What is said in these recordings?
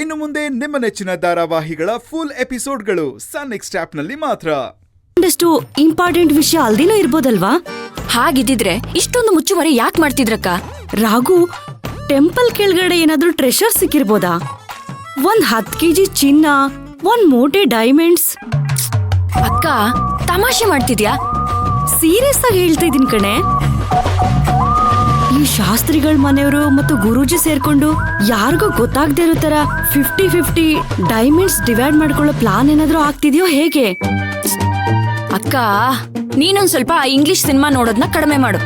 ಇನ್ನು ಮುಂದೆ ನಿಮ್ಮ ನೆಚ್ಚಿನ ಧಾರಾವಾಹಿಗಳ ಫುಲ್ ಎಪಿಸೋಡ್ಗಳು ಸನ್ ನೆಕ್ಸ್ಟ್ ಆಪ್ನಲ್ಲಿ ಮಾತ್ರ. ಒಂದಷ್ಟು ಇಂಪಾರ್ಟೆಂಟ್ ವಿಷಯ ಅಲ್ದೇನೋ ಇರ್ಬೋದಲ್ವಾ? ಹಾಗಿದ್ದಿದ್ರೆ ಇಷ್ಟೊಂದು ಮುಚ್ಚುಮರೆ ಯಾಕೆ ಮಾಡ್ತಿದ್ರಕ್ಕ? ರಾಘು, ಟೆಂಪಲ್ ಕೆಳಗಡೆ ಏನಾದ್ರೂ ಟ್ರೆಷರ್ ಸಿಕ್ಕಿರ್ಬೋದಾ? 10 kg ಚಿನ್ನ, 1 ಮೂಟೆ ಡೈಮಂಡ್ಸ್. ಅಕ್ಕ, ತಮಾಷೆ ಮಾಡ್ತಿದ್ಯಾ? ಸೀರಿಯಸ್ ಆಗಿ ಹೇಳ್ತಾ ಇದೀನಿ ಕಣೆ. ಈ ಶಾಸ್ತ್ರಿಗಳ ಮನೆಯವರು ಮತ್ತು ಗುರೂಜಿ ಸೇರ್ಕೊಂಡು ಯಾರಿಗೂ ಗೊತ್ತಾಗದೇ ಇರೋ ತರ 50-50 ಡೈಮಂಡ್ಸ್ ಡಿವೈಡ್ ಮಾಡ್ಕೊಳ್ಳೋ ಪ್ಲಾನ್ ಏನಾದ್ರೂ ಆಗ್ತಿದ್ಯೋ ಹೇಗೆ? ಅಕ್ಕ, ನೀನೊಂದ್ ಸ್ವಲ್ಪ ಇಂಗ್ಲಿಷ್ ಸಿನಿಮಾ ನೋಡೋದ್ನ ಕಡಿಮೆ ಮಾಡು.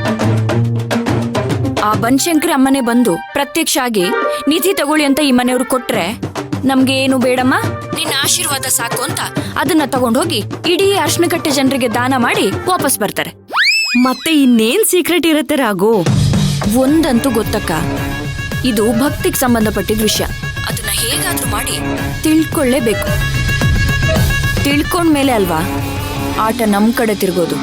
ಆ ಬನಶಂಕರಿ ಅಮ್ಮನೆ ಬಂದು ಪ್ರತ್ಯಕ್ಷ ಆಗಿ ನಿಧಿ ತಗೊಳ್ಳಿ ಅಂತ ಈ ಮನೆಯವ್ರು ಕೊಟ್ರೆ ನಮ್ಗೆ ಏನು ಬೇಡಮ್ಮ, ನಿನ್ನ ಆಶೀರ್ವಾದ ಸಾಕು ಅಂತ ಅದನ್ನ ತಗೊಂಡೋಗಿ ಇಡೀ ಅರ್ಶನಕಟ್ಟೆ ಜನರಿಗೆ ದಾನ ಮಾಡಿ ವಾಪಸ್ ಬರ್ತಾರೆ. ಮತ್ತೆ ಇನ್ನೇನ್ ಸೀಕ್ರೆಟ್ ಇರುತ್ತೆ ರಾಘು? ಒಂದಂತೂ ಗೊತ್ತಕ್ಕ, ಇದು ಭಕ್ತಿಗೆ ಸಂಬಂಧಪಟ್ಟಿದ ವಿಷಯ. ಅದನ್ನ ಹೇಗಾದ್ರೂ ಮಾಡಿ ತಿಳ್ಕೊಳ್ಳೇಬೇಕು. ತಿಳ್ಕೊಂಡ್ಮೇಲೆ ಅಲ್ವಾ ಆಟ ನಮ್ ಕಡೆ ತಿರ್ಗೋದು.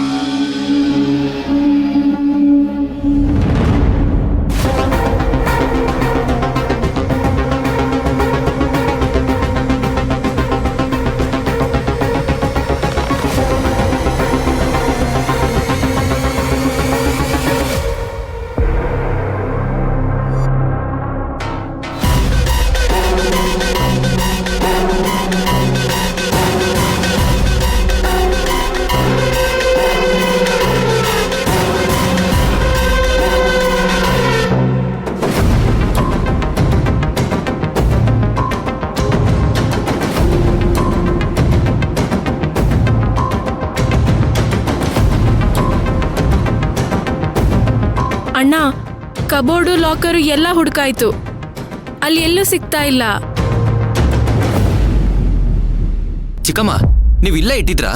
ಅಣ್ಣ, ಕಬೋರ್ಡು ಲಾಕರು ಎಲ್ಲ ಹುಡುಕಾಯ್ತು, ಅಲ್ಲಿ ಎಲ್ಲೂ ಸಿಗ್ತಾ ಇಲ್ಲ. ಚಿಕ್ಕಮ್ಮ, ನೀವ್ ಇಲ್ಲೇ ಇಟ್ಟಿದ್ರಾ?